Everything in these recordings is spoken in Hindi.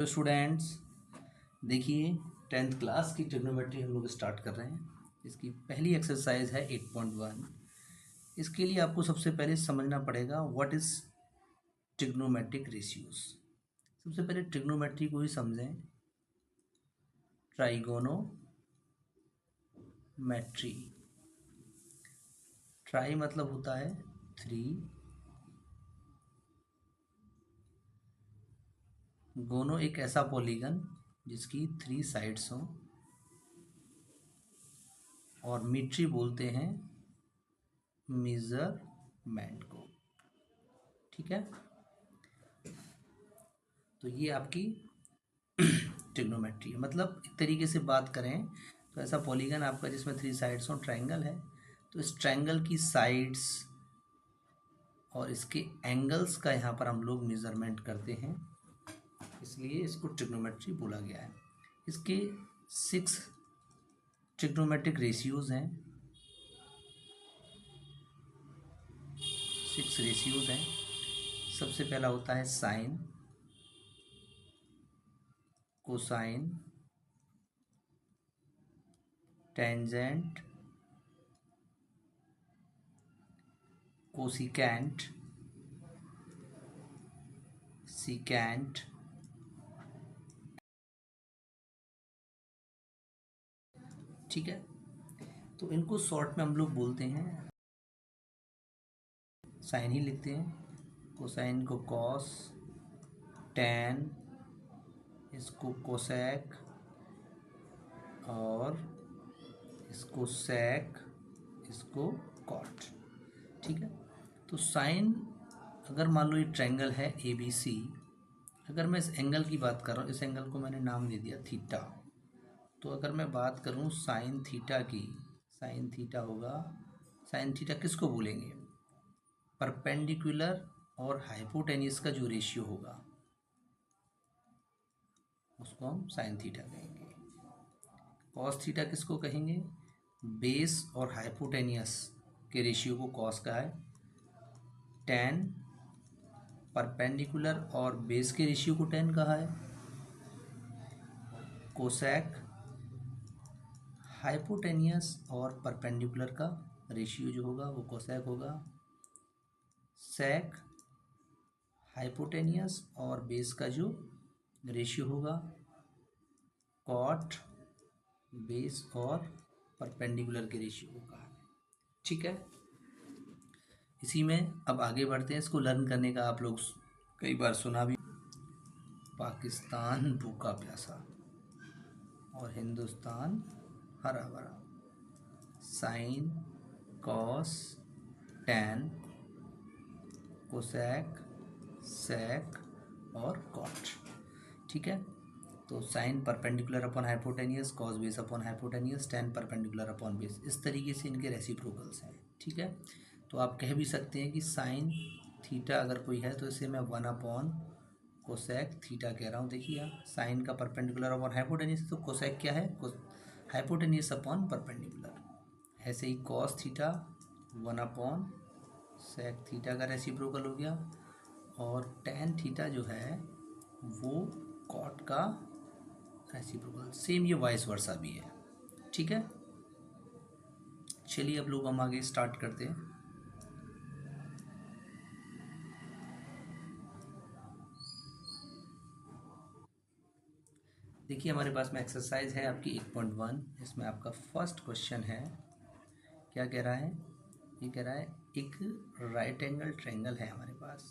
तो स्टूडेंट्स देखिए, 10th क्लास की ट्रिग्नोमेट्री हम लोग स्टार्ट कर रहे हैं। इसकी पहली एक्सरसाइज है 8.1। इसके लिए आपको सबसे पहले समझना पड़ेगा व्हाट इज ट्रिग्नोमेट्रिक रेशियोज। सबसे पहले ट्रिग्नोमेट्री को ही समझें। ट्राइगोनोमेट्री, ट्राई मतलब होता है 3, गोनो एक ऐसा पॉलीगन जिसकी 3 साइड्स हों, और मीट्री बोलते हैं मेजरमेंट को। ठीक है, तो ये आपकी ट्रिग्नोमेट्री है। मतलब एक तरीके से बात करें तो ऐसा पॉलीगन आपका जिसमें 3 साइड्स हो, ट्रायंगल है, तो इस ट्रायंगल की साइड्स और इसके एंगल्स का यहाँ पर हम लोग मेजरमेंट करते हैं, इसलिए इसको ट्रिग्नोमेट्री बोला गया है। इसके 6 ट्रिग्नोमेट्रिक रेशियोज हैं, 6 रेशियोज हैं। सबसे पहला होता है sine, cosine, tangent, cosecant, secant, ठीक है। तो इनको शॉर्ट में हम लोग बोलते हैं, साइन ही लिखते हैं। कोसाइन को कॉस, टैन, इसको कोसेक, और इसको सेक, इसको कॉट। ठीक है, तो साइन, अगर मान लो ये ट्रायंगल है ए बी सी, अगर मैं इस एंगल की बात कर रहा हूँ, इस एंगल को मैंने नाम दे दिया थीटा, तो अगर मैं बात करूँ साइन थीटा की, साइन थीटा होगा, साइन थीटा किसको बोलेंगे? परपेंडिकुलर और हाइपोटेन्यूस का जो रेशियो होगा उसको हम साइन थीटा कहेंगे। कॉस थीटा किसको कहेंगे? बेस और हाइपोटेनियस के रेशियो को कॉस का है। टेन, परपेंडिकुलर और बेस के रेशियो को टेन कहा है। कोसेक, हाइपोटेनियस और परपेंडिकुलर का रेशियो जो होगा वो कोसेक होगा। सेक, हाइपोटेनियस और बेस का जो रेशियो होगा। कॉट, बेस और परपेंडिकुलर के रेशियो होगा। ठीक है, इसी में अब आगे बढ़ते हैं। इसको लर्न करने का आप लोग कई बार सुना भी, पाकिस्तान भूखा प्यासा और हिंदुस्तान हरा भरा। Sin, cos, tan, cosec, sec और कॉट। ठीक है, तो sin perpendicular upon hypotenuse, cos base upon hypotenuse, tan perpendicular upon base, इस तरीके से इनके रेसिप्रोकल्स हैं। ठीक है, तो आप कह भी सकते हैं कि साइन थीटा अगर कोई है तो इसे मैं 1 अपॉन कोसेक थीटा कह रहा हूँ। देखिए यहाँ साइन का परपेंडिकुलर अपॉन हाइपोटेनियस, तो कोसेक क्या है? Hypotenuse upon perpendicular. ऐसे ही cos theta 1 upon sec theta का रेसिप्रोकल हो गया, और टैन थीटा जो है वो कॉट का रेसिप्रोकल। सेम ये वाइस वर्सा भी है। ठीक है, चलिए अब लोग हम आगे स्टार्ट करते हैं। देखिए हमारे पास में एक्सरसाइज है आपकी 8.1। इसमें आपका फर्स्ट क्वेश्चन है, क्या कह रहा है? ये कह रहा है एक राइट एंगल ट्रायंगल है हमारे पास।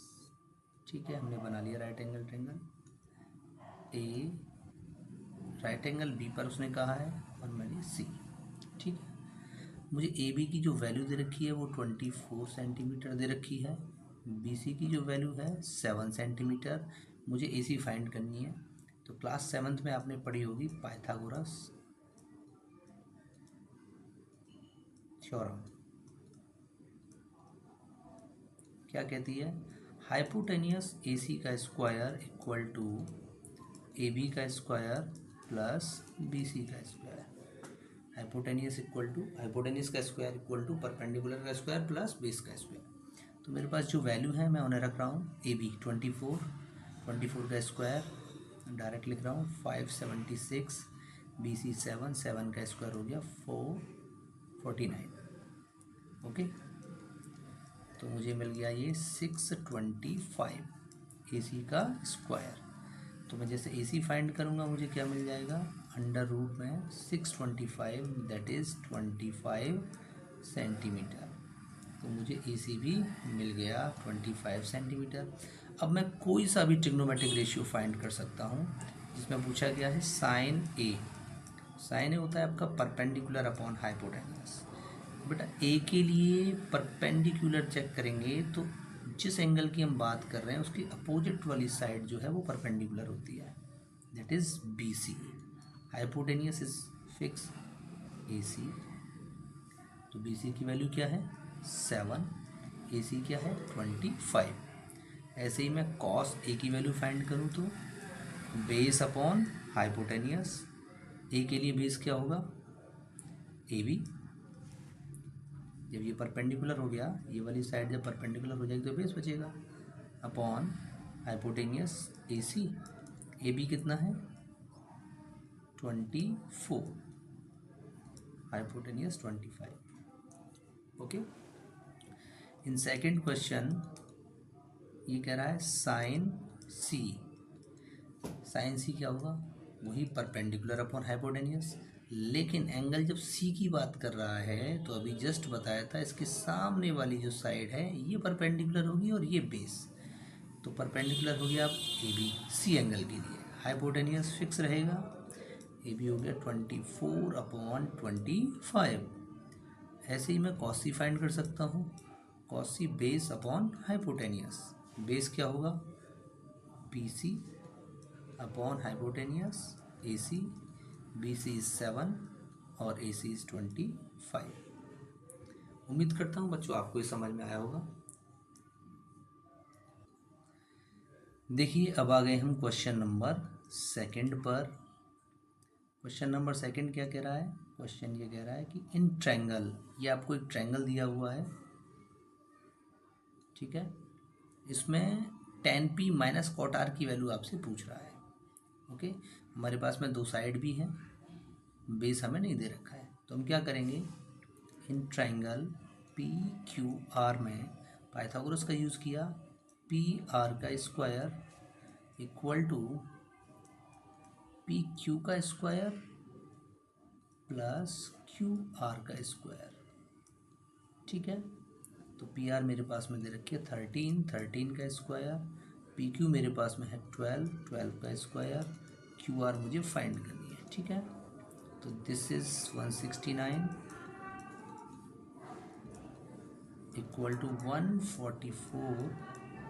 ठीक है, हमने बना लिया राइट एंगल ट्रायंगल। ए, राइट एंगल बी पर उसने कहा है, और मैंने सी। ठीक है, मुझे ए बी की जो वैल्यू दे रखी है वो 24 सेंटीमीटर दे रखी है। बी सी की जो वैल्यू है 7 सेंटीमीटर। मुझे ए सी फाइंड करनी है। तो क्लास 7th में आपने पढ़ी होगी पाइथागोरस थ्योरम। क्या कहती है? हाइपोटेनियस ए सी का square equal to A B का स्क्वायर प्लस बी सी का स्क्वायर। हाइपोटेनियस का स्क्वायर इक्वल टू परपेंडिकुलर का स्क्वायर प्लस बेस का स्क्वायर। तो मेरे पास जो वैल्यू है मैं उन्हें रख रहा हूँ। ए बी 24 का स्क्वायर डायरेक्ट लिख रहा हूँ 576, BC 7, 7 का स्क्वायर हो गया 449। ओके, तो मुझे मिल गया ये 625 AC का स्क्वायर। तो मैं जैसे AC फाइंड करूँगा मुझे क्या मिल जाएगा, अंडर रूट में 625 दैट इज़ 25 सेंटीमीटर। तो मुझे AC भी मिल गया 25 सेंटीमीटर। अब मैं कोई सा भी ट्रिग्नोमेट्रिक रेशियो फाइंड कर सकता हूँ जिसमें पूछा गया है साइन ए। साइन ए होता है आपका परपेंडिकुलर अपॉन हाइपोटेन्यूस। बेटा ए के लिए परपेंडिकुलर चेक करेंगे तो जिस एंगल की हम बात कर रहे हैं उसकी अपोजिट वाली साइड जो है वो परपेंडिकुलर होती है, that is BC। Hypotenuse is fix AC, तो BC की वैल्यू क्या है 7, AC क्या है 25। ऐसे ही मैं कॉस A की वैल्यू फाइंड करूँ तो बेस अपॉन हाइपोटेनियस, A के लिए बेस क्या होगा AB। जब ये परपेंडिकुलर हो गया, ये वाली साइड जब परपेंडिकुलर हो जाएगी तो बेस बचेगा, अपॉन हाइपोटेनियस AC। AB कितना है 24, hypotenuse 25। Okay, in second question ये कह रहा है साइन C। साइन C क्या होगा, वही परपेंडिकुलर अपॉन हाइपोटेनियस, लेकिन एंगल जब C की बात कर रहा है तो अभी जस्ट बताया था इसके सामने वाली जो साइड है ये परपेंडिकुलर होगी और ये बेस, तो परपेंडिकुलर हो गया अब AB C एंगल के लिए, हाइपोटेनियस फिक्स रहेगा, AB हो गया 24 अपॉन 25। ऐसे ही मैं कॉस C फाइंड कर सकता हूँ, cos C base upon hypotenuse, base क्या होगा BC upon hypotenuse AC, BC is 7 और AC इज 25। उम्मीद करता हूँ बच्चों आपको ये समझ में आया होगा। देखिए अब आ गए हम क्वेश्चन नंबर सेकंड पर। क्वेश्चन नंबर सेकंड क्या कह रहा है, क्वेश्चन ये कह रहा है कि इन ट्रायंगल, ये आपको एक ट्रायंगल दिया हुआ है, ठीक है, इसमें tan P minus cot R की वैल्यू आपसे पूछ रहा है। ओके, हमारे पास में दो साइड भी हैं, बेस हमें नहीं दे रखा है, तो हम क्या करेंगे, इन ट्रायंगल PQR में पाइथागोरस का यूज़ किया, PR का स्क्वायर इक्वल टू PQ का स्क्वायर प्लस QR का स्क्वायर, ठीक है। तो PR मेरे पास में दे रखी है 13, 13 का स्क्वायर, PQ मेरे पास में है 12, 12 का स्क्वायर, QR मुझे फाइंड करनी है, ठीक है। तो this is 169 equal to 144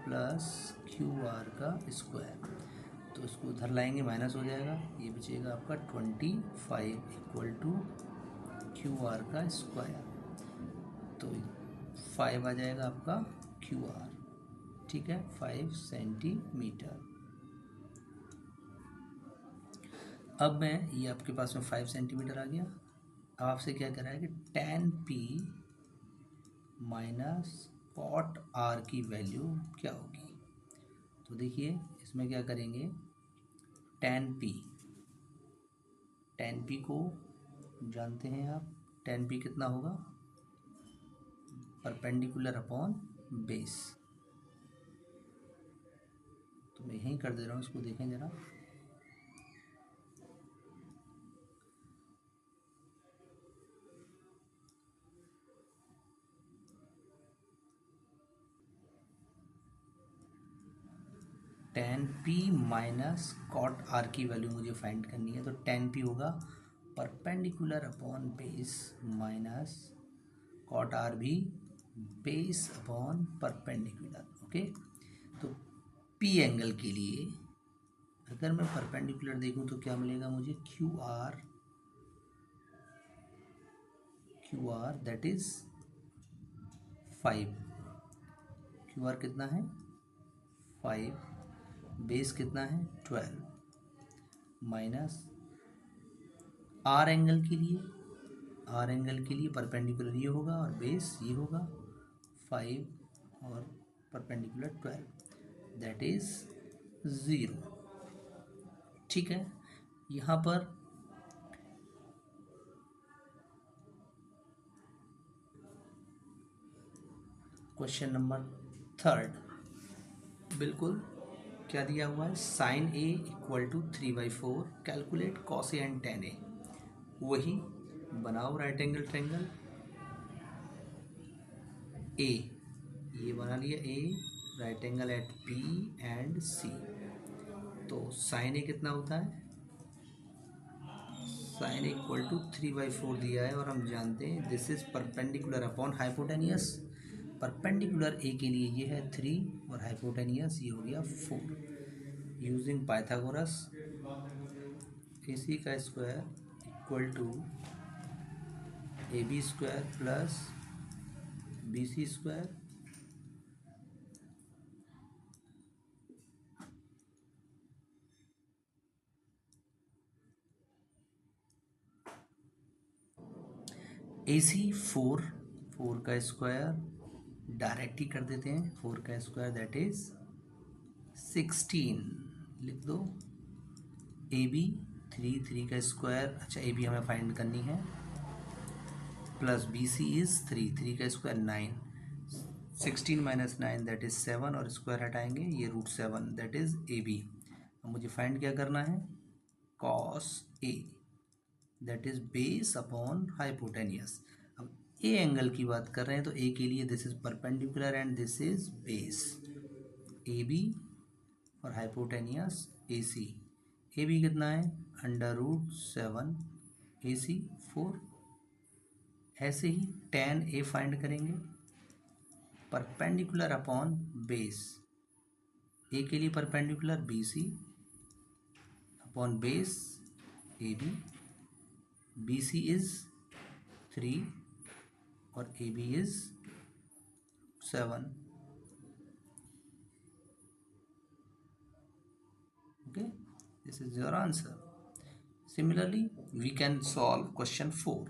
plus QR का स्क्वायर, तो इसको उधर लाएंगे माइनस हो जाएगा, ये बचेगा आपका 25 इक्वल टू QR का स्क्वायर, तो 5 आ जाएगा आपका QR, ठीक है, 5 सेंटीमीटर। अब मैं ये आपके पास में 5 सेंटीमीटर आ गया। अब आपसे क्या कह रहा है कि tan P minus cot R की वैल्यू क्या होगी। तो देखिए इसमें क्या करेंगे, tan P को जानते हैं आप, tan P कितना होगा परपेंडिकुलर अपॉन बेस, तो मैं यहीं कर दे रहा हूँ, इसको देखें जरा, tan P minus cot R की वैल्यू मुझे फाइंड करनी है, तो tan P होगा perpendicular upon base minus cot R भी बेस अपॉन परपेंडिकुलर। ओके, तो P एंगल के लिए अगर मैं परपेंडिकुलर देखूं तो क्या मिलेगा मुझे, QR दैट इज 5, QR कितना है 5, बेस कितना है 12 माइनस R एंगल के लिए परपेंडिकुलर ये होगा और बेस ये होगा 5 और परपेंडिकुलर 12 दैट इज 0। ठीक है, यहाँ पर क्वेश्चन नंबर 3 बिल्कुल क्या दिया हुआ है, sine A equal to 3/4, calculate cos A and tan A. वही बनाओ राइट एंगल ट्रायंगल ए, ये बना लिया A, right angle at B and C. तो साइन ए कितना होता है, साइन इक्वल टू 3/4 दिया है और हम जानते हैं this is perpendicular upon hypotenuse. Perpendicular A के लिए ये है 3 और हाइपोटेनियस ये हो गया 4। यूजिंग पाइथागोरस ए सी का square equal to A B square plus B C square A C 4 का स्क्वायर डायरेक्ट ही कर देते हैं, 4 का स्क्वायर दैट इज 16 लिख दो। ए बी 3 का स्क्वायर, अच्छा ए बी हमें फाइंड करनी है, प्लस बी सी इज 3 का स्क्वायर 9, 16 माइनस 9 दैट इज 7 और स्क्वायर हटाएंगे ये √7 दैट इज ए बी। अब मुझे फाइंड क्या करना है, cos A that is base upon hypotenuse. अब ए एंगल की बात कर रहे हैं तो ए के लिए this is perpendicular and this is base, A B और hypotenuse A C. A B कितना है √7, ए सी 4। ऐसे ही tan ए फाइंड करेंगे, परपेंडिकुलर अपॉन बेस, ए के लिए perpendicular B C upon base A B, B C is 3 और A B is 7। okay, this is your answer. Similarly we can solve question 4.